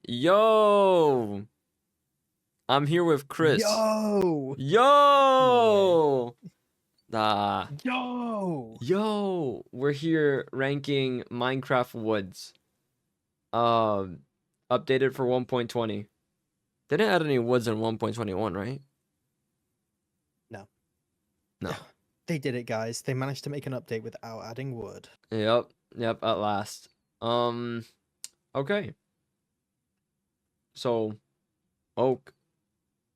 Yo, I'm here with Chris. Yo! No way. Yo, ah, Yo! yo, we're here ranking Minecraft woods. Um, Updated for 1.20. They didn't add any woods in 1.21, right? No. No. They did it, guys. They managed to make an update without adding wood. Yep, at last. Um, okay. So, oak,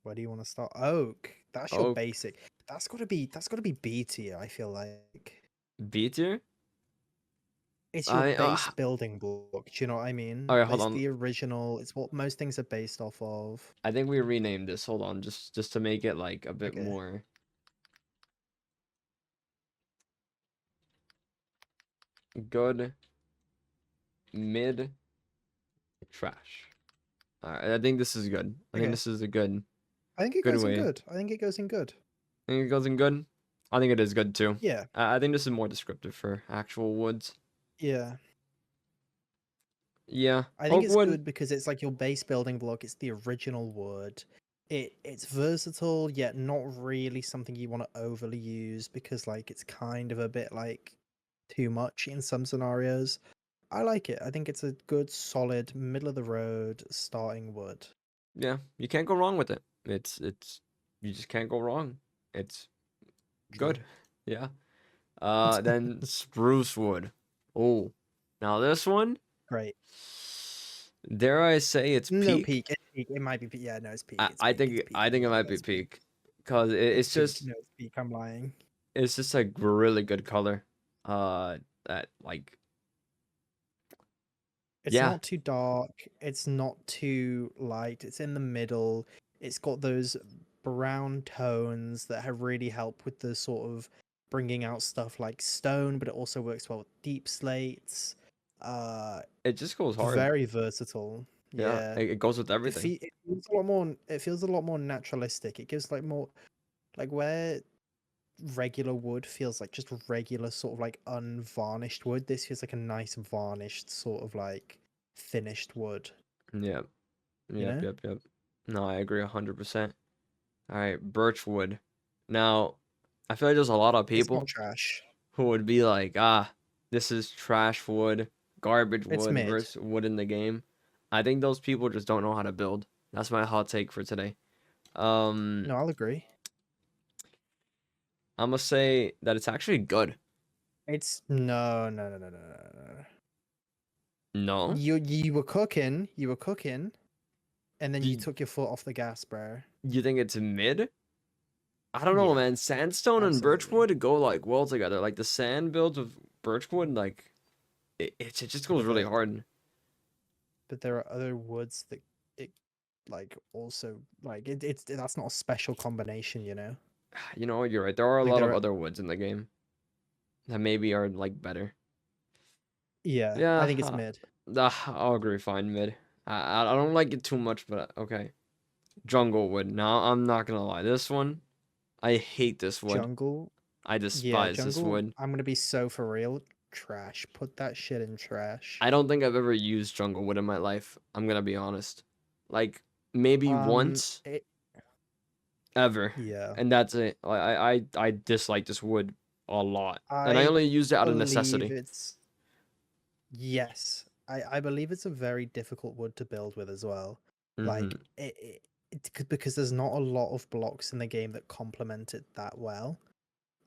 Where do you want to start? Oak. That's your oak, basic. That's gotta be B tier, I feel like. B tier. It's your I base building block. Do you know what I mean? Okay, hold It's on. the original. It's what most things are based off of. I think we renamed this. Hold on, just to make it like a bit Okay. more good, mid, trash. All right, I think this is good. I think Okay. this is a good I think it good goes in way. good. I think it goes in good. I think it goes in good. I think it is good too. Yeah. I think this is more descriptive for actual woods. Yeah. Yeah, I think oak it's wood. good because it's like your base building block. It's the original wood. It's versatile yet not really something you want to overly use because like it's kind of a bit like too much in some scenarios. I like it. I think it's a good, solid, middle of the road starting wood. Yeah, you can't go wrong with it. It's you just can't go wrong. It's True. good. Yeah. Then spruce wood. Oh, now this one, Great. dare I say it's No peak? peak. It's peak. It might be. Yeah, no, it's peak. I, It's I peak. think It's peak. I I'm think it lying. might be It's peak. peak, cause It's it's peak. just No, it's peak. I'm lying. it's just a really good color. That like It's yeah, not too dark, it's not too light, it's in the middle. It's got those brown tones that have really helped with the sort of bringing out stuff like stone, but it also works well with deep slates. Uh, it just goes hard. Very versatile. Yeah, Yeah. it goes with The everything. feet it feels a lot more naturalistic. It gives like more like where regular wood feels like just regular sort of like unvarnished wood. This feels like a nice varnished sort of like finished wood, Yep, you yep, know? yep, yep. No, I agree 100%. All right, birch wood. Now, I feel like there's a lot of It's not people trash. who would be like, ah, this is trash wood, garbage It's wood mid. versus wood in the game. I think those people just don't know how to build. That's my hot take for today. Um, No, I'll agree. I'm gonna say that it's actually good. It's no. No? You were cooking, and then you Do took your foot off the gas, bro. you think it's mid? I don't know, Yeah, man. Sandstone and absolutely. birchwood go like well together. Like the sand builds with birchwood, like it just goes But really there, hard. but there are other woods that it like also like it's that's not a special combination, you know. You know, you're right. There are a Like lot there of are, other woods in the game that maybe are like better. yeah. I Yeah, think it's mid. I'll agree. Fine, mid. I don't like it too much, but okay. Jungle wood. Now I'm not gonna lie. This one, I hate this wood. Jungle, I yeah, despise this jungle. wood. I'm gonna be so for real. Trash. Put that shit in trash. I don't think I've ever used jungle wood in my life. I'm gonna be honest. Like maybe once It, ever, yeah. and that's it. I dislike this wood a lot, and I I only used it out of believe necessity. it's yes. I believe it's a very difficult wood to build with as well. Like Mm-hmm. because there's not a lot of blocks in the game that complement it that well.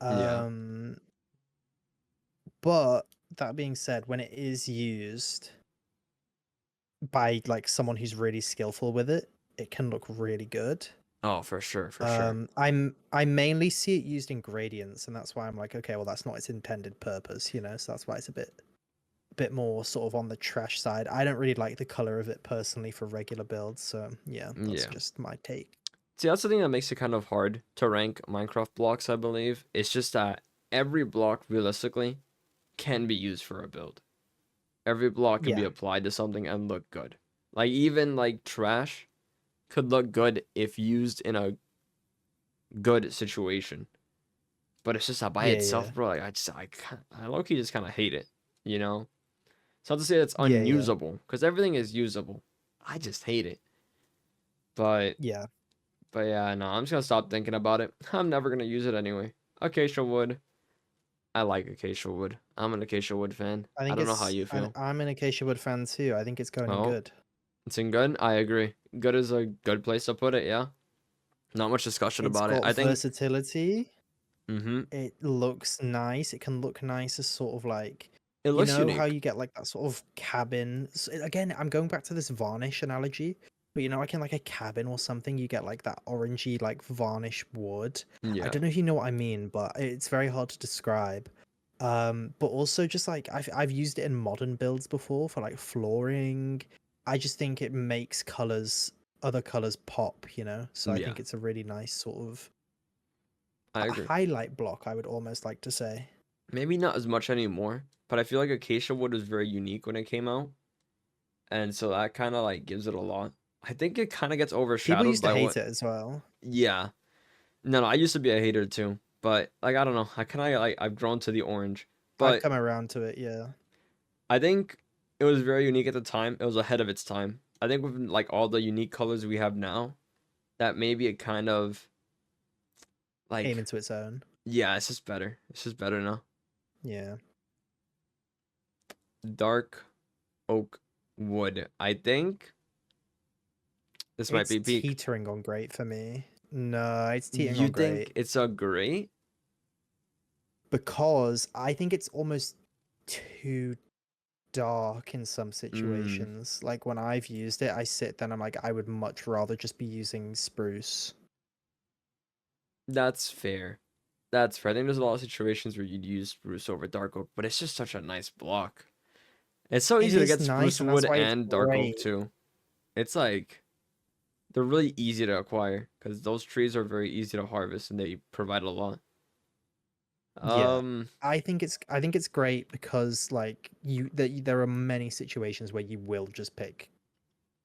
Yeah. Um, but that being said, when it is used by like someone who's really skillful with it, it can look really good. Oh, for sure, for sure. I mainly see it used in gradients, and that's why I'm like, okay, well, that's not its intended purpose, you know. So that's why it's a bit more sort of on the trash side. I don't really like the color of it personally for regular builds, so yeah, that's Yeah. just my take. See, that's the thing that makes it kind of hard to rank Minecraft blocks, I believe. It's just that every block, realistically, can be used for a build. Every block can be Yeah, applied to something and look good. Like, even, like, trash could look good if used in a good situation. But it's just that by yeah. itself, bro, like, I low-key just kind of hate it, you know? It's not to say it's Yeah, yeah. unusable, because everything is usable. I just hate it. But Yeah, but yeah, no, I'm just gonna stop thinking about it. I'm never gonna use it anyway. Acacia wood. I like acacia wood. I'm an acacia wood fan. I I think don't know how it's. you feel. I'm an Acacia Wood fan too. I think it's going in Oh, good. it's in good. I agree. Good is a good place to put it. Yeah. Not much discussion It's about it. got I think. versatility. Mm-hmm. It looks nice. It can look nice as sort of like, It you looks know how unique. you get like that sort of cabin. Again, I'm going back to this varnish analogy, but you know, like in like a cabin or something, you get like that orangey like varnish wood. I Yeah. don't know if you know what I mean, but it's very hard to describe. But also just like I've used it in modern builds before for like flooring. I just think it makes other colors pop, you know. So I Yeah. think it's a really nice sort of I a agree. highlight block, I would almost like to say. Maybe not as much anymore, but I feel like acacia wood was very unique when it came out, and so that kind of like gives it a lot. I think it kind of gets People overshadowed used to by hate what. it as well. Yeah. No, no, I used to be a hater too, but like I don't know. I kind of like I've grown to the orange, I've but come around to it, yeah. I think it was very unique at the time. It was ahead of its time. I think with like all the unique colors we have now, that maybe it kind of Came like into its own. yeah, it's just better. It's just better now. Yeah. Dark oak wood. I think this might It's be peak. teetering on great for me. No, it's teetering You on think great it's a great? because I think it's almost too dark in some Mm, situations. Like when I've used it, I sit there and I'm like, I would much rather just be using spruce. that's fair. That's fair. I think there's a lot of situations where you'd use spruce over dark oak, but it's just such a nice block. It's so It easy to is get nice, spruce and that's wood why it's and dark oak great. too. It's like they're really easy to acquire because those trees are very easy to harvest and they provide a lot. Yeah. Um, I think it's great because like there are many situations where you will just pick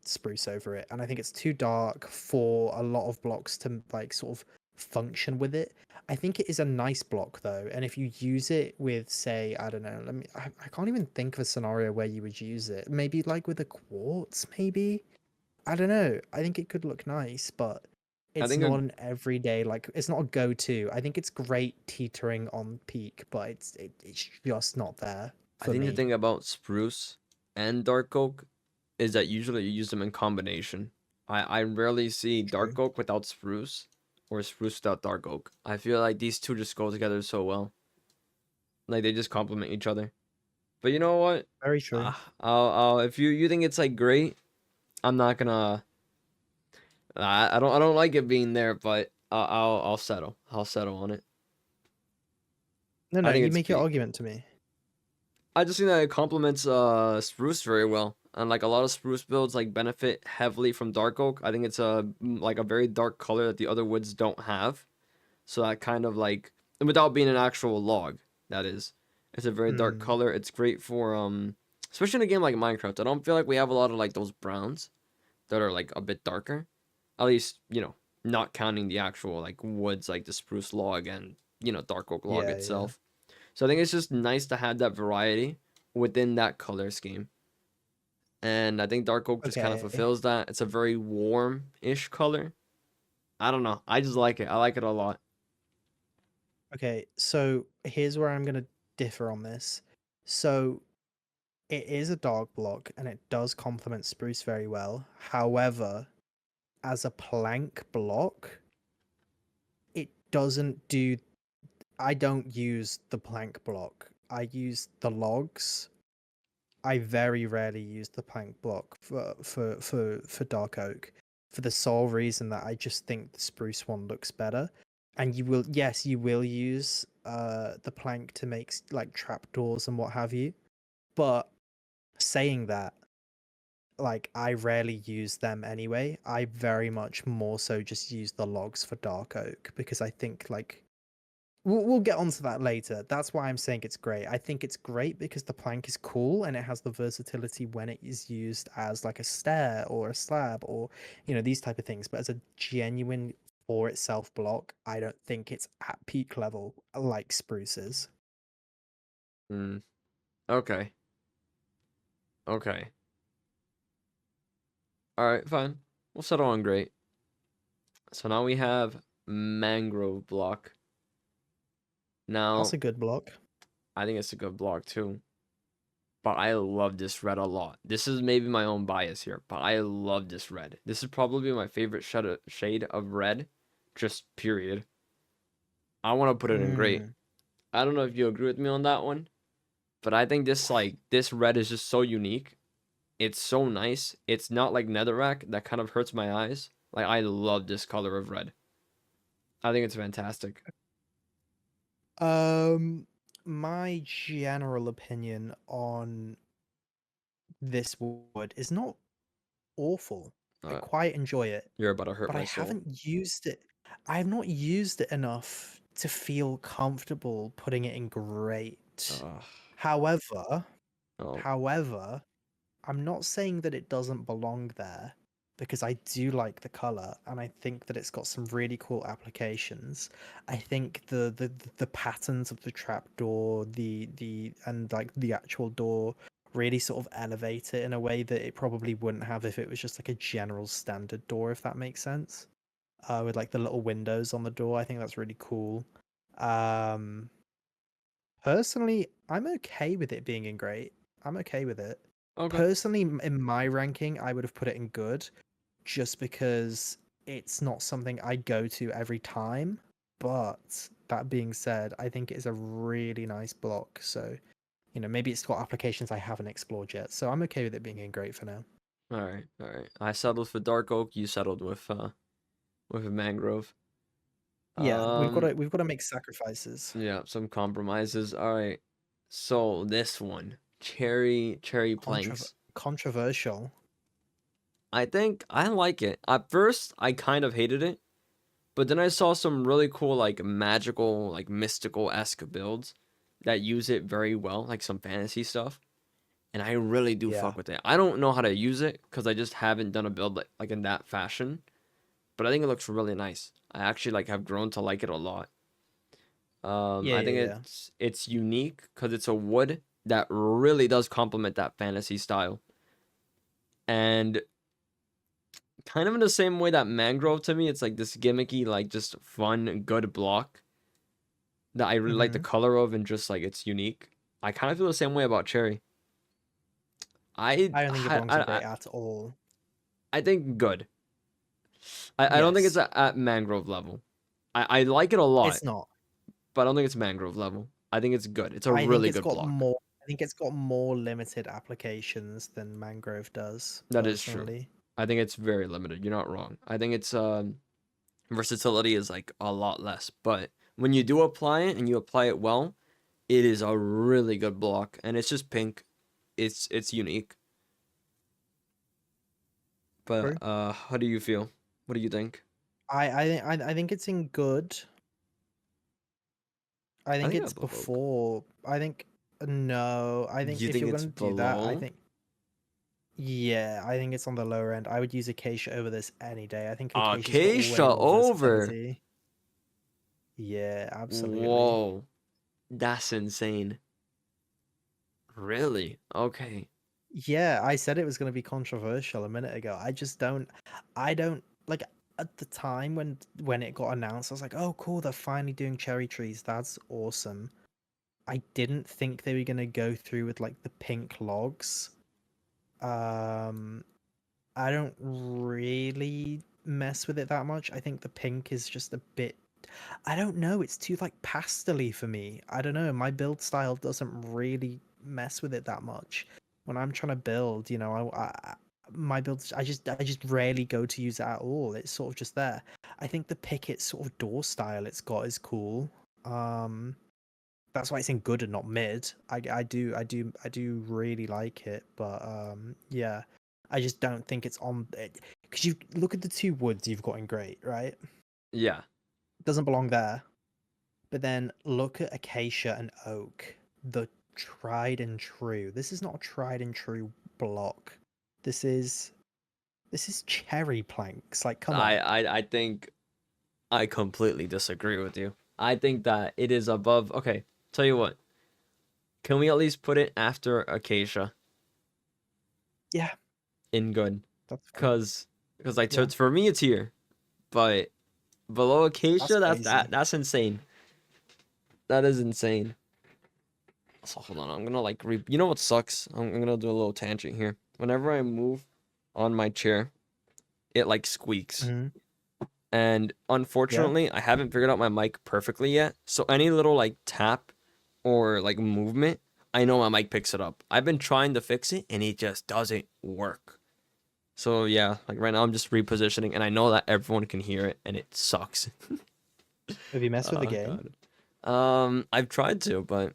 spruce over it, and I think it's too dark for a lot of blocks to like sort of function with it. I think it is a nice block though, and if you use it with say, I don't know, I can't even think of a scenario where you would use it. Maybe like with a quartz, maybe. I don't know. I think it could look nice, but I it's think not an everyday like it's not a go-to. I think it's great teetering on peak, but it's just not there I for think the me. thing about spruce and dark oak is that usually you use them in combination. I rarely see True. dark oak without spruce or spruce without dark oak. I feel like these two just go together so well. Like they just complement each other. But you know what? Very true. If you think it's like great, I'm not gonna. I don't like it being there, but I'll settle. I'll settle on it. No, I no, think you it's make your peak. argument to me. I just think that it complements spruce very well, and like a lot of spruce builds like benefit heavily from dark oak. I think it's like a very dark color that the other woods don't have. So that kind of like without being an actual log, that is, it's a very dark Hmm. color. It's great for especially in a game like Minecraft. I don't feel like we have a lot of like those browns that are like a bit darker. At least not counting the actual like woods like the spruce log and dark oak log Yeah, yeah. itself. So I think it's just nice to have that variety within that color scheme. And I think dark oak just kind of Okay. fulfills that. It's a very warm-ish color. I don't know. I just like it. I like it a lot. Okay. So here's where I'm gonna differ on this. So it is a dark block and it does complement spruce very well. However, as a plank block, it doesn't do I don't use the plank block. I use the logs. I very rarely use the plank block for dark oak for the sole reason that I just think the spruce one looks better. And you will yes, you will use the plank to make like trapdoors and what have you. But saying that, like I rarely use them anyway. I very much more so just use the logs for dark oak because I think like we'll get onto that later. That's why I'm saying it's great. I think it's great because the plank is cool and it has the versatility when it is used as like a stair or a slab or these type of things. But as a genuine for itself block, I don't think it's at peak level like spruces. Mm, okay. Okay. All right, fine. We'll settle on great. So now we have mangrove block. That's Now, a good block. I think it's a good block too. But I love this red a lot. This is maybe my own bias here, but I love this red. This is probably my favorite shade of red, just period. I want to put it in great. Mm. I don't know if you agree with me on that one, but I think this red is just so unique. It's so nice. It's not like netherrack that kind of hurts my eyes. Like I love this color of red. I think it's fantastic. Um, my general opinion on this wood is not awful. I Uh, quite enjoy it, you're about to hurt but I my soul. haven't used it. I have not used it enough to feel comfortable putting it in great. Uh, However, oh, however, I'm not saying that it doesn't belong there because I do like the color and I think that it's got some really cool applications. I think the patterns of the trapdoor, the and like the actual door really sort of elevate it in a way that it probably wouldn't have if it was just like a general standard door, if that makes sense. With like the little windows on the door, I think that's really cool. Um, Personally, I'm okay with it being in great. I'm okay with it. okay. Personally, in my ranking, I would have put it in good just because it's not something I go to every time. But that being said, I think it is a really nice block. So, maybe it's got applications I haven't explored yet. So I'm okay with it being in great for now. All right, all right. I settled for dark oak. You settled with a mangrove. Yeah, we've got Um, to we've got to make sacrifices. yeah, some compromises. All right. So this one, cherry planks. Controversial. I think I like it. At first, I kind of hated it, but then I saw some really cool, like magical, like mystical-esque builds that use it very well, like some fantasy stuff. And I really do Yeah. fuck with it. I don't know how to use it because I just haven't done a build like in that fashion, but I think it looks really nice. I actually like have grown to like it a lot. Yeah, I yeah, think yeah. it's unique because it's a wood that really does complement that fantasy style, and kind of in the same way that mangrove to me, it's like this gimmicky, like just fun, good block that I really like the Mm-hmm. color of and just like it's unique. I kind of feel the same way about cherry. I I don't think it I belongs in I, great at all. I think good. I don't think it's Yes, at mangrove level. I like it a lot, it's not. but I don't think it's mangrove level. I think it's good. It's a I think really it's good got block. more. I think it's got more limited applications than mangrove does, That is true. personally. I think it's very limited. You're not wrong. I think it's versatility is like a lot less, but when you do apply it and you apply it well, it is a really good block, and it's just pink. It's unique. But True. how do you feel? What do you think? I think it's in good. I I think think it's above oak. before. I think no. I think You if think you're it's gonna do that, I below? think yeah. I think it's on the lower end. I would use acacia over this any day. I think acacia's got way Acacia more over. versatility. Yeah, absolutely. Whoa, that's insane. Really? Okay. Yeah, I said it was going to be controversial a minute ago. I don't like at the time when it got announced, I was like, "Oh, cool, they're finally doing cherry trees. That's awesome." I didn't think they were going to go through with like the pink logs. Um, I don't really mess with it that much. I think the pink is just a bit I don't know, it's too like pastely for me. I don't know, my build style doesn't really mess with it that much. When I'm trying to build, my builds I just rarely go to use it at all. It's sort of just there. I think the picket sort of door style it's got is cool. Um that's why it's in good and not mid. I do really like it, but yeah. I just don't think it's on it because you look at the two woods you've got in great, right? Yeah. Doesn't belong there. But then look at acacia and oak, the tried and true. This is not a tried and true block. This is this is cherry planks. Like, come on. I think I completely disagree with you. I think that it is above. Okay, tell you what. Can we at least put it after Acacia Yeah, in good? That's fair. Cause like Yeah, for me it's here, but below that's Acacia, crazy. that's insane. That is insane. So hold on, I'm gonna like you know what sucks? I'm gonna do a little tangent here. Whenever I move on my chair, it like squeaks. Hmm. And Yeah. unfortunately, I haven't figured out my mic perfectly yet. So any little like tap or like movement, I know my mic picks it up. I've been trying to fix it and it just doesn't work. So yeah, like right now I'm just repositioning and I know that everyone can hear it and it sucks. Have you messed with the Oh game? god. I've tried to, but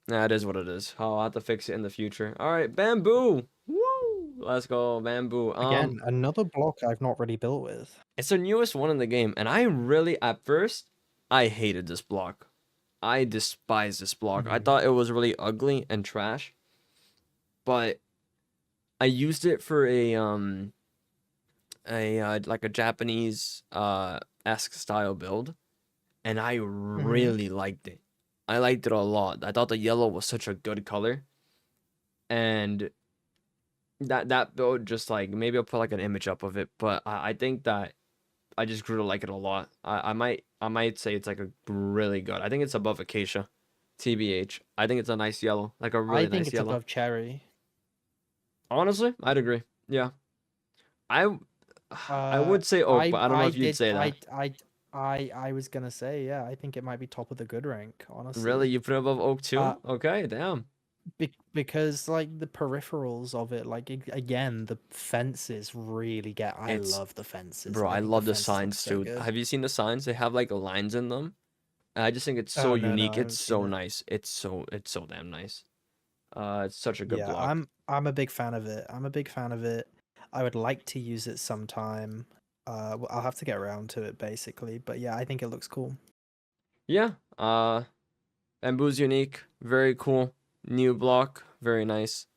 nah, it is what it is. I'll have to fix it in the future. All right, bamboo. Woo! Let's go, bamboo. Again, another block I've not really built with. It's the newest one in the game, and I really, at first, I hated this block. I despise this block. I Hmm. thought it was really ugly and trash, but I used it for a like a Japanese esque style build, and I Hmm. really liked it. I liked it a lot. I thought the yellow was such a good color, and that build just like maybe I'll put like an image up of it, but I think that I just grew to like it a lot. I might say it's like a really good. I think it's above Acacia, TBH. I think it's a nice yellow, like a I really think nice it's yellow. above cherry. Honestly, I'd agree. Yeah, I I Uh, would say oak, I but I don't know I if you'd did say that. I was gonna say, yeah, I think it might be top of the good rank, Really, honestly. you put it above oak Uh, too? Okay, damn. because like the peripherals of it, like again, the fences really get. I It's love the fences. bro, I I think the love the fences look signs so too. good. Have you seen the signs? They have like lines in them. I just think it's so Oh no, no, unique. I It's haven't seen so it. nice. It's so damn nice. It's such a good Yeah, block. I'm a big fan of it. I'm a big fan of it. I would like to use it sometime. I'll have to get around to it basically, but yeah, I think it looks cool. Yeah. Bamboo's unique. Very cool. New block. Very nice.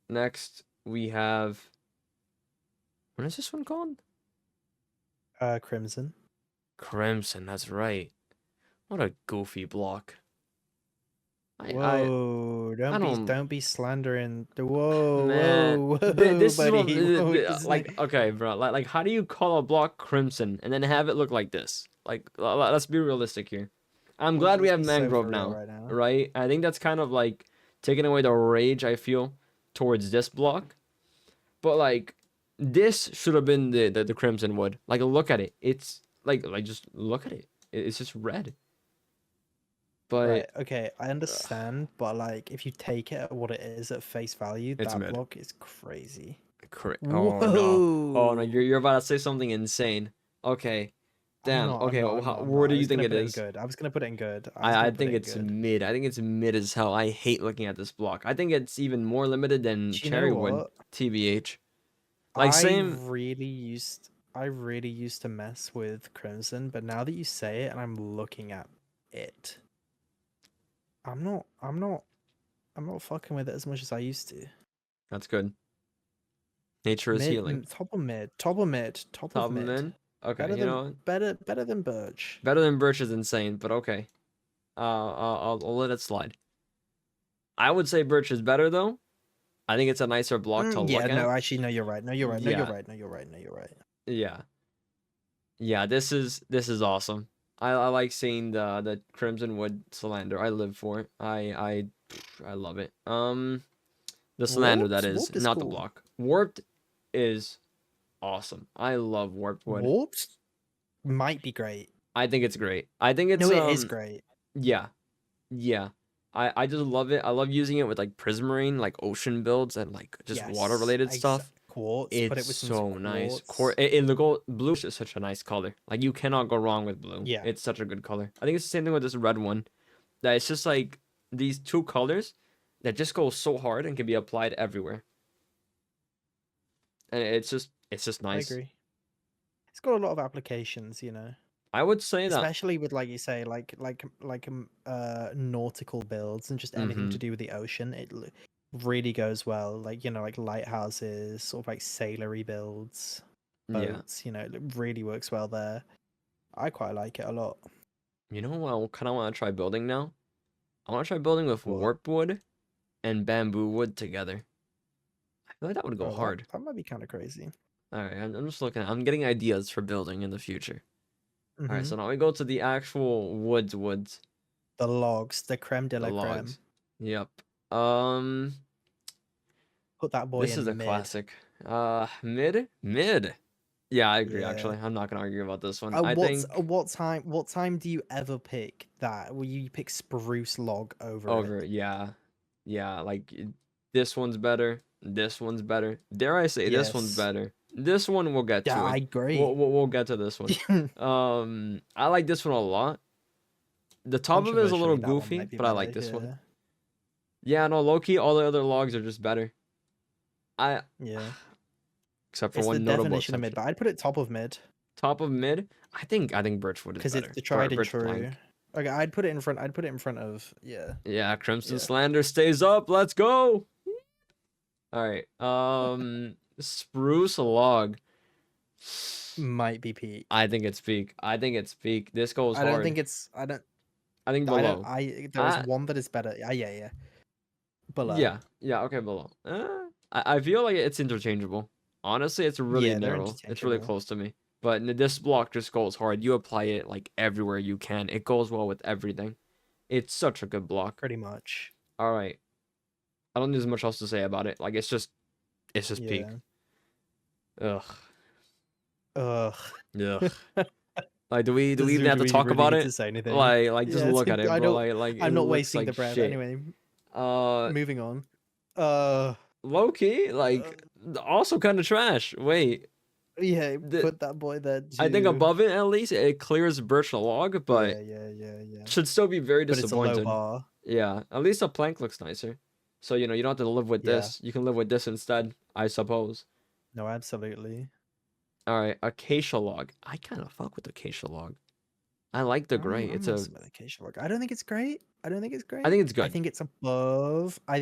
Next, we have. What is this one called? Crimson. Crimson. That's right. What a goofy block. I I Whoa, I don't. don't be slandering. Whoa, Man, whoa, whoa, this is what buddy. Whoa, this is like. Okay, bro. Like how do you call a block crimson and then have it look like this? Like, let's be realistic here. I'm glad we let's have be so mangrove for real now, right now. right? I think that's kind of like taking away the rage I feel towards this block. But like this should have been the crimson wood. Like look at it. It's like just look at it. It's just red. Right, But okay, I understand, but like if you take it at what it is at face value, it's that mid. block is crazy. Oh no. Oh no, Whoa! you're about to say something insane. Okay. Damn. I'm Okay, not, I'm not, I'm where not. do I you was think gonna it put it in is? good. I was gonna put it in good. I was I gonna put think it in it's good. mid. I think it's mid as hell. I hate looking at this block. I think it's even more limited than Do you know Cherrywood, what? TBH. Like I same. really used I really used to mess with Crimson, but now that you say it and I'm looking at it, I'm not fucking with it as much as I used to. That's good. Nature is healing. Top of mid, top of mid, top Top of of mid. mid. Okay, you know what? Better than Birch. Better than Birch is insane, but okay. I'll let it slide. I would say Birch is better though. I think it's a nicer block to Yeah, look no, at. actually, no, you're right. No, you're right. No, you're Yeah, right. No, you're right. No, you're right. yeah, yeah. This is awesome. I like seeing the Crimson Wood Solander. I live for it. I love it. The Solander that is, Warped is not the cool. block. Warped is awesome. I love Warped Wood. Warped might be great. I think it's great. I think it's No, it is great. yeah. Yeah. I just love it. I love using it with like Prismarine, like ocean builds and like just water Yes, related stuff. quartz. Put It's it with some so nice. quartz. In the gold blue is such a nice color. Like you cannot go wrong with blue. Yeah, It's such a good color. I think it's the same thing with this red one. That it's just like these two colors that just go so hard and can be applied everywhere. And it's just I nice. agree. It's got a lot of applications, you know. I would say that. Especially with like you say, nautical builds and just anything Mm-hmm. to do with the ocean. Really goes well. Like, you know, like lighthouses, sort of like sailory builds, Yeah. boats, you know, it really works well there. I quite like it a lot. You know what I kind of want to try building now? I want to try building with What? warp wood and bamboo wood together. feel like that would go Oh, that hard. that might be kind of crazy. All right, I'm just looking. I'm getting ideas for building in the future. All right, Mm-hmm. so now we go to the actual woods, The logs, the creme de the la creme. logs. Yep. Um, Put that boy this is a in mid. classic. Mid. Yeah, I agree. Yeah. Actually, I'm not gonna argue about this one. I What's think what time do you ever pick that? Will you pick spruce log over it? over. Yeah, yeah. This one's better. This one's better. Dare I say this one's Yes. better? This one we'll get Yeah, to I it. agree. We'll get to this one. I like this one a lot. The top of it is a little Controversially, that one goofy, might be but I better. like this one. Yeah. Yeah, no, low key, all the other logs are just better. I, Yeah. except for It's the one notable definition of mid, exception. but I'd put it top of mid Top of mid, I think Birchwood is because it's better. the tried and Birch true. Plank. Okay, I'd put it in front. I'd put it in front of yeah, Yeah, Crimson yeah. Slander stays up. Let's go. All right. Spruce log. Might be peak. I think it's peak. I think it's peak. This goes I don't hard. think it's. I don't. I think I don't. below. I there is I one that is better. Yeah, yeah. Below. yeah, okay, below. I feel like it's interchangeable. Honestly, it's really Yeah, they're narrow. It's really interchangeable. close to me. But this block just goes hard. You apply it like everywhere you can. It goes well with everything. It's such a good block. Pretty much. All right. I don't think there's much else to say about it. Like it's just peak. Yeah. Ugh. Ugh. Ugh. Like do we Does even we have to really talk really about need to it? say anything? Like just Yeah, look at it, I bro. don't. Like it I'm not looks wasting like the breath. shit. Anyway, Uh moving on. Uh, Low key, uh also kind of trash. Wait. yeah, The, put that boy there I think too. above it at least it clears birch log, but Yeah, yeah, yeah, yeah. should still be very But it's a low disappointed. bar. Yeah, at least a plank looks nicer. So, you don't have to live with Yeah. this. You can live with this instead, I suppose. No, absolutely. All right, acacia log. I kind of fuck with acacia log. I like the gray. I'm messing with acacia log. I don't think it's great. I don't think it's I great. think it's I good. think it's above. I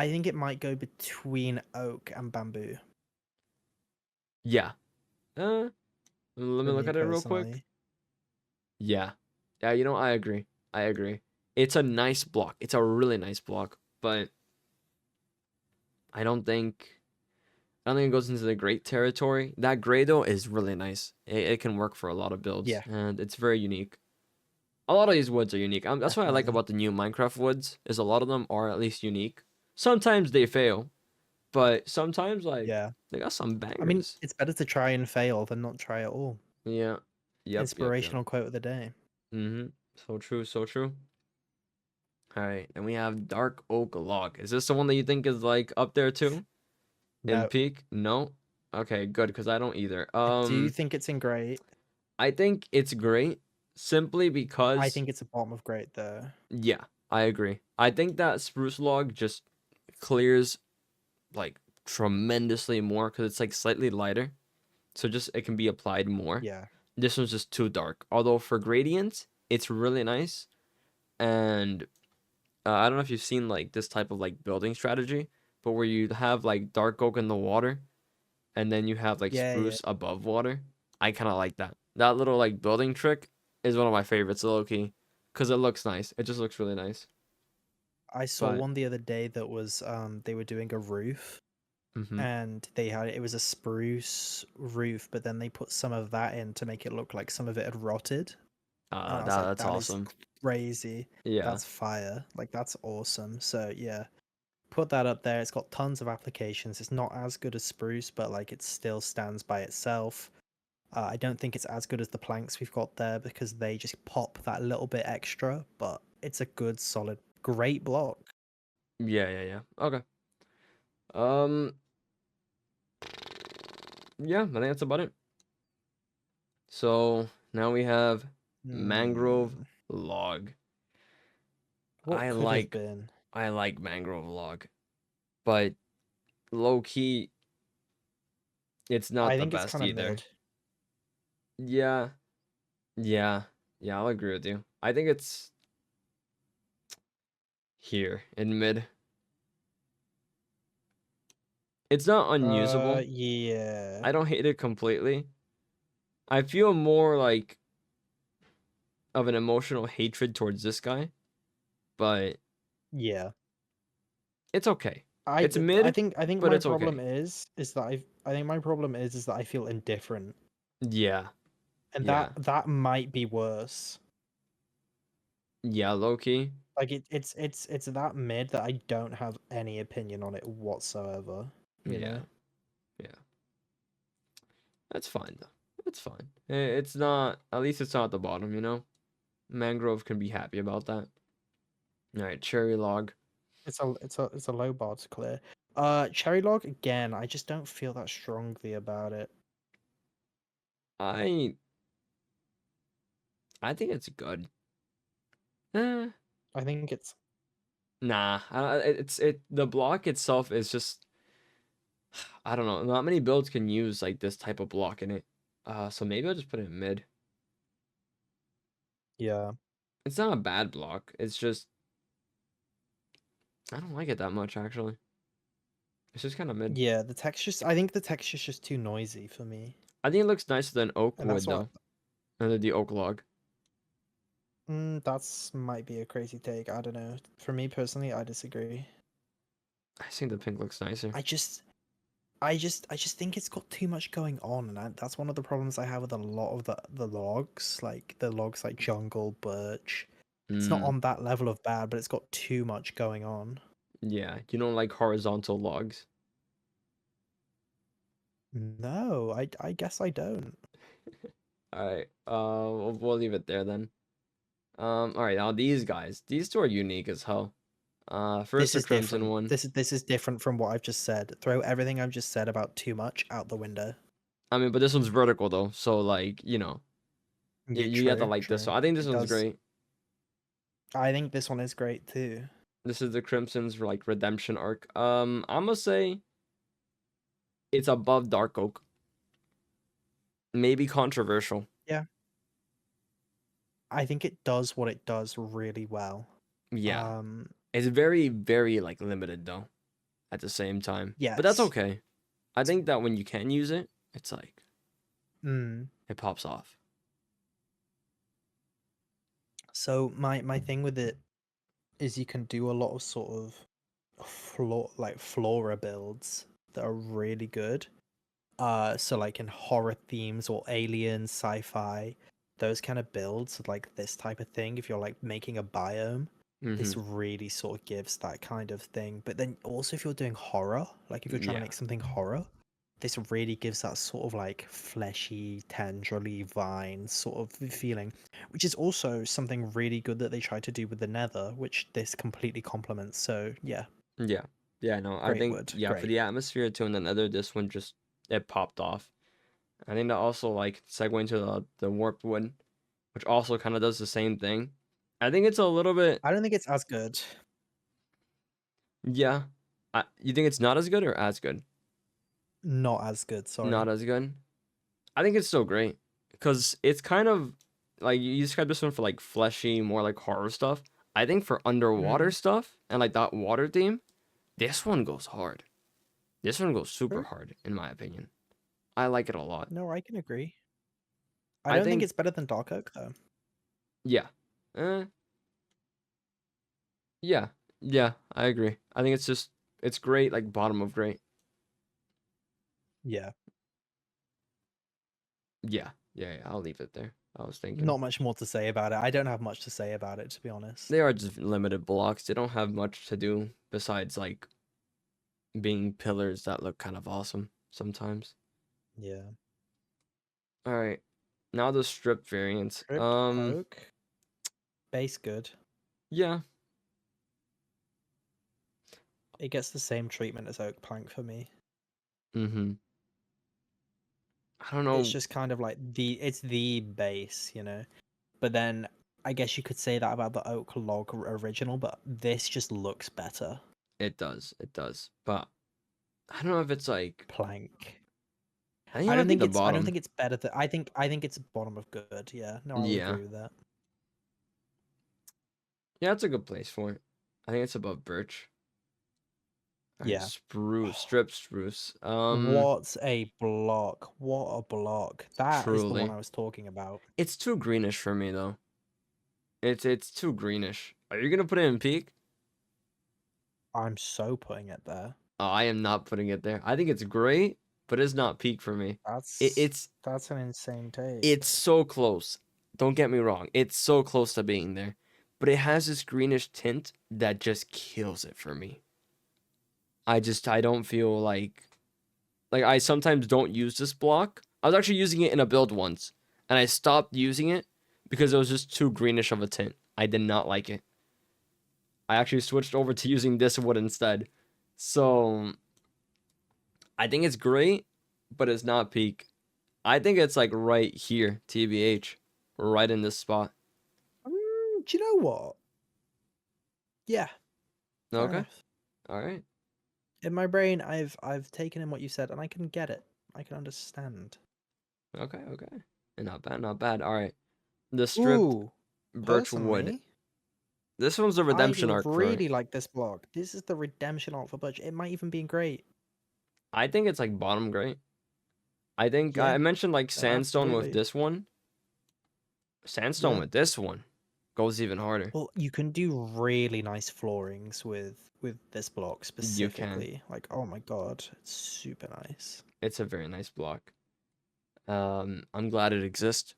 think it might go between oak and bamboo Yeah. Uh, let me for look me at it real quick. personally. Yeah. Yeah, I agree. I agree. It's a nice block. It's a really nice block, but I don't think I don't think it goes into the great territory. That gray though is really nice. It can work for a lot of builds, Yeah, and it's very unique. A lot of these woods are unique. That's what I like definitely. about the new Minecraft woods is a lot of them are at least unique. Sometimes they fail, but sometimes Yeah. they got some I mean, bangers. it's better to try and fail than not try at all. Yeah. Yep. Inspirational quote of the day. So true, so true. All right, and we have dark oak log. Is this the one that you think is like up there too in No, peak? No. Okay, good because I don't either. I do think it's in great. I think it's great simply I because, think it's a bottom of great though. yeah, I agree. I think that spruce log just clears like tremendously more because it's like slightly lighter. So just it can be applied more. Yeah. This one's just too dark. Although for gradient, it's really nice. And I don't know if you've seen like this type of like building strategy, but where you have like dark oak in the water and then you have like Yeah, yeah. spruce above water. I kind of like that. That little like building trick is one of my favorites, low key, because it looks nice. It just looks really nice. I saw But one the other day that was they were doing a roof hmm and it was a spruce roof, but then they put some of that in to make it look like some of it had rotted. And I was like, that's that is awesome. crazy. Yeah, That's fire. Like that's awesome. So yeah, put that up there. It's got tons of applications. It's not as good as spruce, but like it still stands by itself. I don't think it's as good as the planks we've got there because they just pop that little bit extra, but it's a good, solid, great block. yeah. Okay. Um, yeah, I think that's about it. So now we have mangrove Hmm. log. What I could have like been? I like mangrove log, but low key, it's not I the think it's best kind of either. mid. Yeah, yeah, yeah. I'll agree with you. I think it's here in mid. It's not unusable. Yeah. I don't hate it completely. I feel more like of an emotional hatred towards this guy, but Yeah. it's okay. It's mid, I think but my it's problem okay. is that I think my problem is that I feel indifferent, Yeah, and yeah, that might be worse. yeah, low key. Like it's that mid that I don't have any opinion on it whatsoever. You Yeah, know? yeah. That's fine though. It's fine. It's not. At least it's not at the bottom. You know. Mangrove can be happy about that. All right, cherry log. It's a low bar to clear. Cherry log again. I just don't feel that strongly about it. I I think it's good. Eh, I think it's nah. The block itself is just I don't know. Not many builds can use like this type of block in it. So maybe I'll just put it in mid. yeah. It's not a bad block. It's just I don't like it that much actually. It's just kind of mid. Yeah, the texture's I think the texture's just too noisy for me. I think it looks nicer than oak And that's wood what though. Under the oak log. that's might be a crazy take. I don't know. For me personally, I disagree. I think the pink looks nicer. I just I just think it's got too much going on, and that's one of the problems I have with a lot of the logs, like the logs like jungle, birch. It's not Mm, on that level of bad, but it's got too much going on. yeah. You don't like horizontal logs. No, I guess I don't. All right. We'll leave it there then. All right. Now these guys, these two are unique as hell. First This the is crimson different. one. This is different from what I've just said. Throw everything I've just said about too much out the window. I mean, but this one's vertical though, so like you know, Yeah, you got to true, like this. So true. I think this It one's does. great. I think this one is great too. This is the crimson's like redemption arc. I'm gonna say it's above dark oak. Maybe controversial. Yeah, I think it does what it does really well. Yeah, Um, it's very very like limited though. At the same time, but that's yes. okay. I think that when you can use it, it's like Mm. it pops off. So my thing with it is you can do a lot of sort of flora builds that are really good. So like in horror themes or alien sci-fi, those kind of builds like this type of thing, if you're like making a biome, Mm-hmm. this really sort of gives that kind of thing. But then also if you're doing horror, like if you're trying to Yeah, make something horror, this really gives that sort of like fleshy, tendrily vine sort of feeling, which is also something really good that they tried to do with the Nether, which this completely complements. So yeah, yeah, yeah. No, I great think wood, yeah for great. the atmosphere too, and then other this one just it popped off. I think that also like segue into the warped wood, which also kind of does the same thing. I think it's a little bit I don't think it's as good. yeah. You think it's not as good or as good? Not as good, Not sorry. as good. I think it's still great because it's kind of like you described this one for like fleshy, more like horror stuff. I think for underwater Mm, stuff and like that water theme, this one goes hard. This one goes super true. hard, in my opinion. I like it a lot. No, I can agree. I I don't think think, it's better than Dark Oak though. yeah, uh, yeah, yeah, I agree. I think it's just, it's great, like bottom of great. Yeah. Yeah, yeah, yeah, I'll leave it there. I was thinking. Not much more to say about it. I don't have much to say about it, to be honest. They are just limited blocks. They don't have much to do besides like being pillars that look kind of awesome sometimes. Yeah. All right. Now the strip variant. Stripped Oak. Base good. Yeah. It gets the same treatment as Oak Plank for me. Mm-hmm. I don't It's know. just kind of like it's the base, you know. But then I guess you could say that about the Oak Log original, but this just looks better. It does. It does. But I don't know if it's like Plank. I think it might be the I don't bottom. think it's better than I think it's bottom of good, yeah. No, I would Yeah. agree with that. Yeah, it's a good place for it. I think it's above birch. All right, Yeah. spruce, strip spruce. What a block. What a block. That is the one Truly. I was talking about. It's too greenish for me though. It's too greenish. Are you gonna put it in peak? I'm so putting it there. Oh, I am not putting it there. I think it's great, but it's not peak for me. It, That's it's that's an insane take. it's so close. Don't get me wrong. It's so close to being there, but it has this greenish tint that just kills it for me. I don't feel like I sometimes don't use this block. I was actually using it in a build once, and I stopped using it because it was just too greenish of a tint. I did not like it. I actually switched over to using this wood instead. So I think it's great, but it's not peak. I think it's like right here, TBH, right in this spot. Do you know what? Yeah, fair Okay, enough. all right, In my brain, I've taken in what you said, and I can get it. I can understand. okay, okay. Not bad, not bad. All right, the stripped Ooh, birch wood. personally, This one's the I redemption arc for me. really like this block. This is the redemption arc for Butch. It might even be great. I think it's like bottom great. I think I Yeah, mentioned like sandstone with absolutely. this one. Sandstone Yeah. with this one goes even harder. Well, you can do really nice floorings with this block You can. specifically. Like, oh my god, it's super nice. It's a very nice block. I'm glad it exists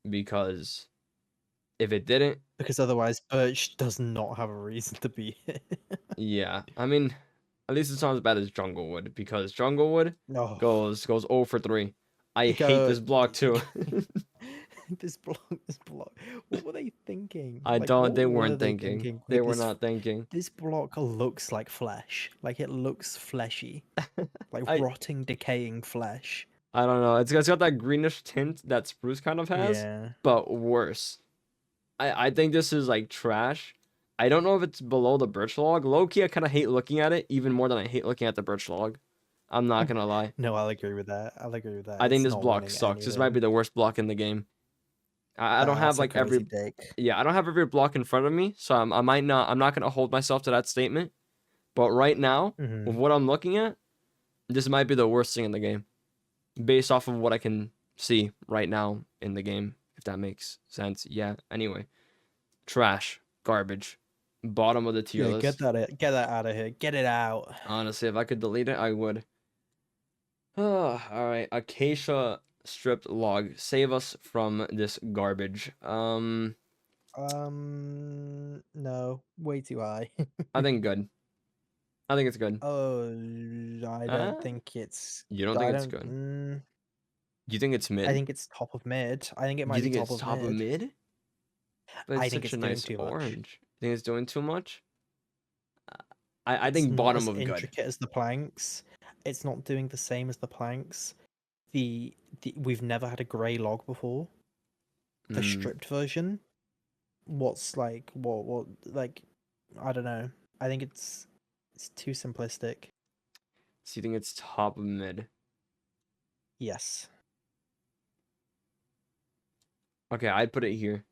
because if it didn't, Because otherwise, Birch does not have a reason to be here. yeah. I mean, at least it's not as bad as Junglewood because Junglewood No, goes 0 for 3. I hate go. this block too. This block. What were they thinking? I Like, don't. what They were weren't they thinking. thinking They with were this? not thinking. This block looks like flesh. Like it looks fleshy, like I rotting, decaying flesh. I don't know. It's got that greenish tint that spruce kind of has, Yeah. but worse. I think this is like trash. I don't know if it's below the birch log. Low key, I kind of hate looking at it even more than I hate looking at the birch log. I'm not gonna lie. No, I'll agree with that. I'll agree with that. I think It's this not block winning sucks. This might be anything. the worst block in the game. I don't have That's a like every crazy take. yeah, I don't have every block in front of me, so I might not. I'm not gonna hold myself to that statement. But right now, with Hmm. what I'm looking at, this might be the worst thing in the game, based off of what I can see right now in the game. If that makes sense. Yeah. Anyway, trash, garbage, bottom of the tier Yeah, list. get that out of here. Get it out. Honestly, if I could delete it, I would. All right, acacia stripped log. Save us from this garbage. No, way too high. I think good. I think it's good. Oh, I don't Uh, think it's. you don't think I it's don't. good? You think it's I mid? think it's top of mid. I think it You might be think top it's of top of mid. mid? But it's I think such a it's doing nice too much. orange. You think it's doing too much? I It's think not bottom as of good. intricate as the planks. It's not doing the same as the planks. The we've never had a grey log before. The Mm, stripped version. What's like what like I don't know. I think it's too simplistic. so you think it's top of mid? Yes. Okay, I'd put it here.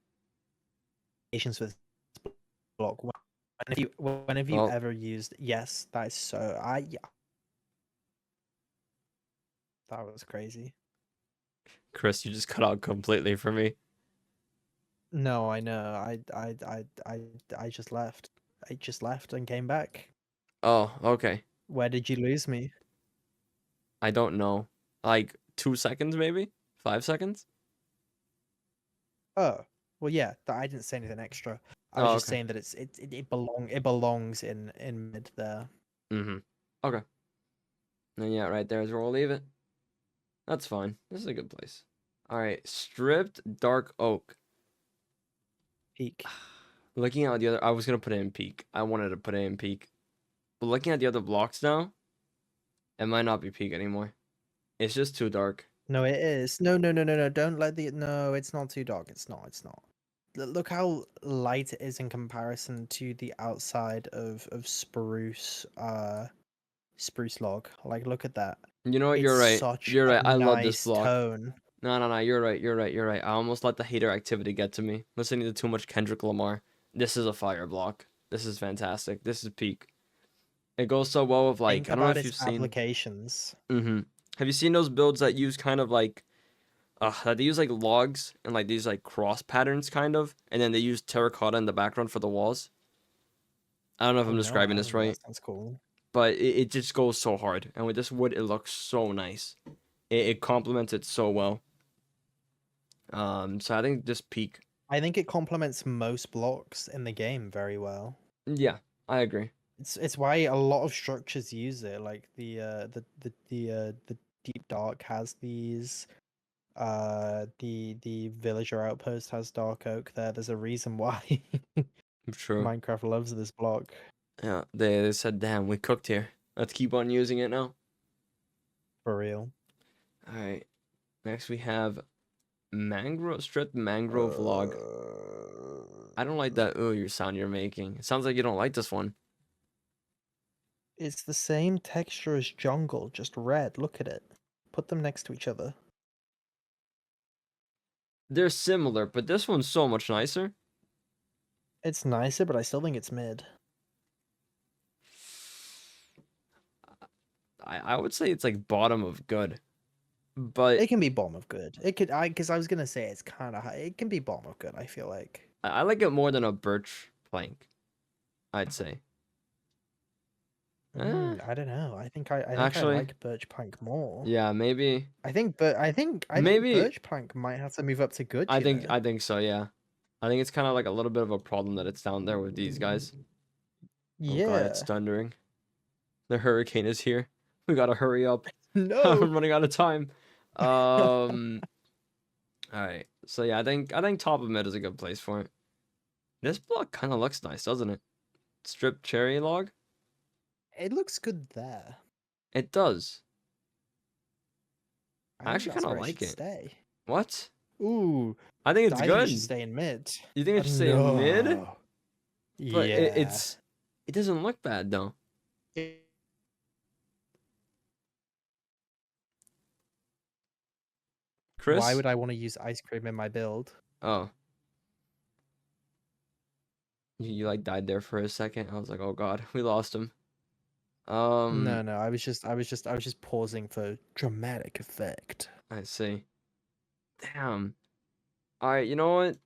Patience with this block. When have you Oh, ever used yes, that is so yeah, that was crazy. Chris, you just cut out completely for me. No, I know. I just left. I just left and came back. Oh, okay. Where did you lose me? I don't know. Like 2 seconds, maybe 5 seconds. Oh, well, yeah. I didn't say anything extra. I was Oh, just okay. saying that it belongs in mid there. Mm-hmm. Okay. And yeah, right there is where we'll leave it. That's fine. This is a good place. All right, stripped dark oak. Peak. Looking at the other, I was gonna put it in peak. I wanted to put it in peak, but looking at the other blocks now, it might not be peak anymore. It's just too dark. No, it is. No. Don't let the no. It's not too dark. It's not. It's not. Look how light it is in comparison to the outside of spruce. Spruce log. Like, look at that. You know what? It's You're right. such You're a right. I love this nice block. tone. No. You're right. You're right. You're right. I almost let the hater activity get to me. Listening to too much Kendrick Lamar. This is a fire block. This is fantastic. This is peak. It goes so well with like Think I don't know about if its you've seen. applications. Mm-hmm. Have you seen those builds that use kind of like that they use like logs and like these like cross patterns kind of, and then they use terracotta in the background for the walls? I don't know if Oh I'm no, I describing this haven't, but right, that sounds cool. but it just goes so hard. And with this wood, it looks so nice. It complements it so well. So I think this peak. I think it complements most blocks in the game very well. Yeah, I agree. It's why a lot of structures use it. Like the deep dark has these. The villager outpost has dark oak there. There's a reason why True. Minecraft loves this block. Yeah, they said, damn, we cooked here. Let's keep on using it now. For real. All right. Next we have mangrove stripped mangrove log. I don't like Uh, that your sound you're making. It sounds like you don't like this one. it's the same texture as jungle, just red. Look at it. Put them next to each other. They're similar, but this one's so much nicer. It's nicer, but I still think it's mid. I would say it's like bottom of good, but It can be bottom of good. It could because I was gonna say it's kind of high. It can be bottom of good. I feel like. I like it more than a birch plank, I'd say. Eh, I don't know. I think I actually, like birch plank more. yeah, maybe, I think maybe. birch plank might have to move up to good. I You think know. I think so. Yeah, I think it's kind of like a little bit of a problem that it's down there with these guys. Oh God, it's Yeah. thundering. The hurricane is here. We gotta hurry up. No. I'm running out of time. Um. All right. So yeah, I think top of mid is a good place for it. This block kind of looks nice, doesn't it? Strip cherry log. It looks good there. It does. I I think actually that's kind of where it like should it. stay. What? Ooh, I think it's I think it should good. stay in mid. You think it should stay in mid? No. But Yeah. it doesn't look bad though. It- Why Chris? would I want to use ice cream in my build? Oh, you like died there for a second. I was like, oh God, we lost him. No, Um, no. I was just pausing for dramatic effect. I see. Damn. All right, you know what?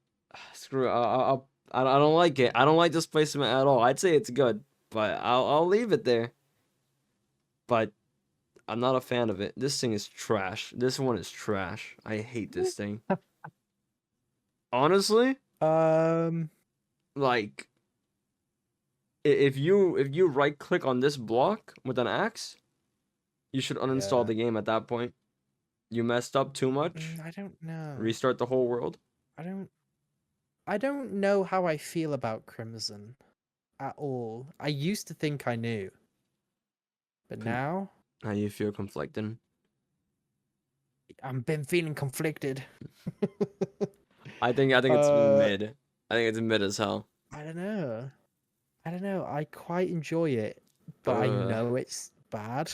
Screw it. I don't like it. I don't like this placement at all. I'd say it's good, but I'll leave it there. But I'm not a fan of it. This thing is trash. This one is trash. I hate this thing. Honestly, Um. like if you right click on this block with an axe, you should uninstall Yeah. the game at that point. You messed up too much. I don't know. Restart the whole world. I don't. I don't know how I feel about Crimson at all. I used to think I knew, but Con- now How you feel conflicted? I've been feeling conflicted. I think it's uh, mid. I think it's mid as hell. I don't know. I don't know. I quite enjoy it, but I Uh, know it's bad.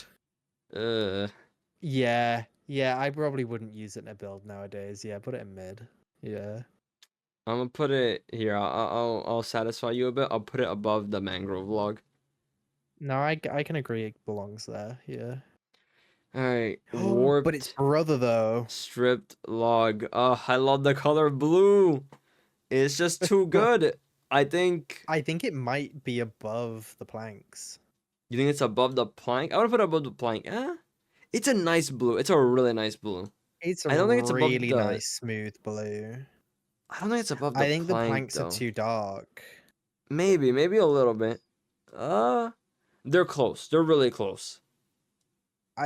uh. Yeah, yeah. I probably wouldn't use it in a build nowadays. Yeah, put it in mid. Yeah. I'm gonna put it here. I'll satisfy you a bit. I'll put it above the mangrove log. No, I can agree it belongs there. Yeah. All right, But it's warped brother though. stripped log. I love the color blue. It's just too good. I think. I think it might be above the planks. You think it's above the plank? I would put it above the plank. It's a nice blue. It's a really nice blue. It's a I don't think it's above really the. nice smooth blue. I don't think it's above the I think the plank planks are though. too dark. Maybe a little bit. Uh, they're close. They're really close.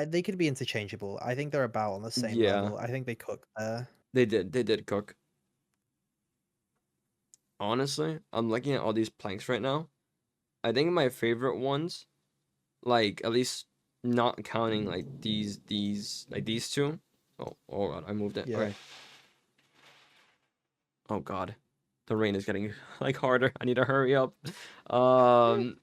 They could be interchangeable. I think they're about on the same Yeah, level. I think they cook there. they did. They did cook. Honestly, I'm looking at all these planks right now. I think my favorite ones, like at least not counting like these two. Oh God, I moved it. Yeah. Okay. Oh God, the rain is getting like harder. I need to hurry up. Um,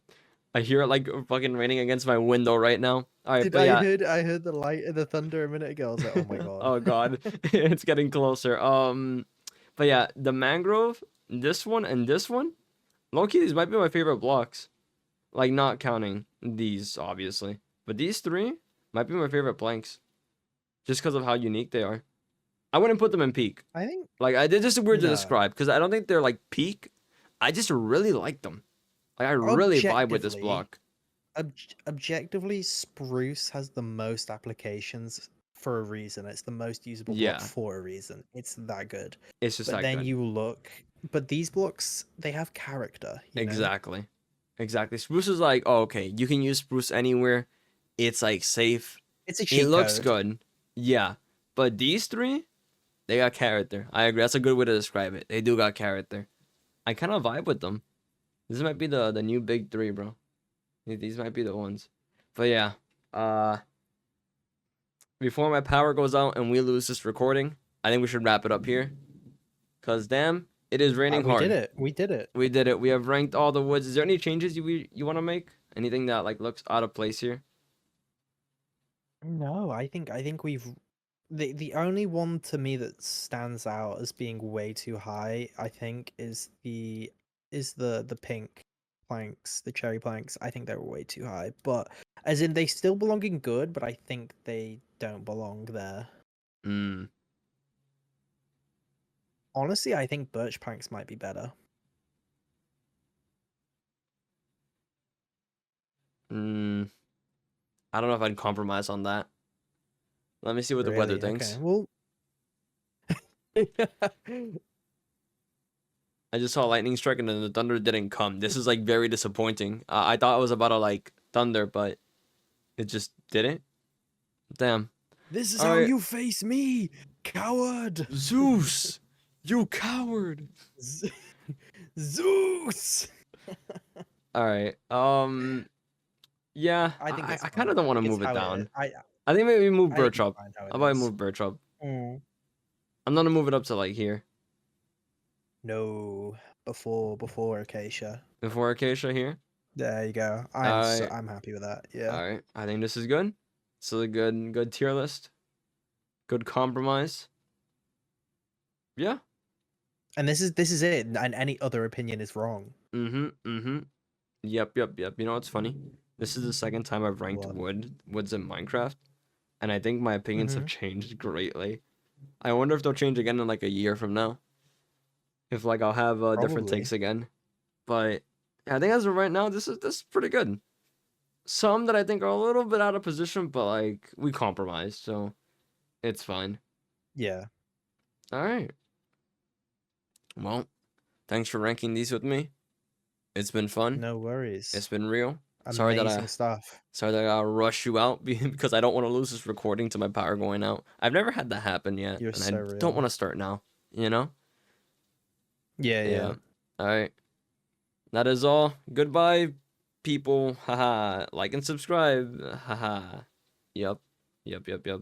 I hear it like fucking raining against my window right now. All right, Did but yeah. I heard the light the thunder a minute ago. I was like, oh my god. Oh God, it's getting closer. But yeah, the mangrove, this one and this one, low-key, these might be my favorite blocks. Like not counting these, obviously, but these three might be my favorite planks, just because of how unique they are. I wouldn't put them in peak. I think Like they're just weird to no. describe because I don't think they're like peak. I just really like them. Like I really vibe with this Objectively, block. objectively, spruce has the most applications for a reason. It's the most usable block Yeah, for a reason. It's that good. it's just But that then good. you look, but these blocks, they have character, you know? Exactly. Exactly. Spruce is like, oh, okay, you can use spruce anywhere. It's like safe. It's a It cheat looks code. good. Yeah. But these three, they got character. I agree. That's a good way to describe it. They do got character. I kind of vibe with them. This might be the new big three, bro. These might be the ones. But yeah. Uh before my power goes out and we lose this recording, I think we should wrap it up here. Cause damn, it is raining We did hard. it. We did it. We did it. We have ranked all the woods. Is there any changes you want to make? Anything that like looks out of place here? No, I think we've the only one to me that stands out as being way too high, I think, is the pink planks, the cherry planks. I think they're way too high. But as in they still belong in good, but I think they don't belong there. Mm, Honestly, I think birch planks might be better. mm, I don't know if I'd compromise on that. Let me see what the weather Really? Okay. thinks. Well, I just saw lightning strike and then the thunder didn't come. This is like very disappointing. I thought it was about to like thunder, but it just didn't. Damn. this is All how right, you face me, coward. Zeus, you coward. Z- Zeus. All right. Yeah, I think it's I kind fine. of don't I want to think it's move it how it is. down. I think maybe move I think Birch it's up. fine how How it about I is. move Birch up? Mm. I'm gonna move it up to like here No, before Acacia. before Acacia here. There you go. All right, I'm happy with that. Yeah. all right. I think this is good. So a good tier list. Good compromise. Yeah. And this is it. And any other opinion is wrong. Mm-hmm. Mm-hmm. Yep. You know what's funny? This is the second time I've ranked What? woods in Minecraft, and I think my opinions have Mm-hmm. changed greatly. I wonder if they'll change again in like a year from now. If like I'll have different Probably. takes again. But yeah, I think as of right now, this is pretty good. Some that I think are a little bit out of position, but like we compromised, so it's fine. Yeah. All right. Well, thanks for ranking these with me. It's been fun. No worries. It's been real. Amazing stuff. Sorry that I gotta rush you out because I don't want to lose this recording to my power going out. I've never had that happen yet, You're and I so don't want real. to start now. You know? Yeah, Yeah. yeah. All right. That is all. Goodbye, people. Haha. Like and subscribe. Haha. Yep. Yep.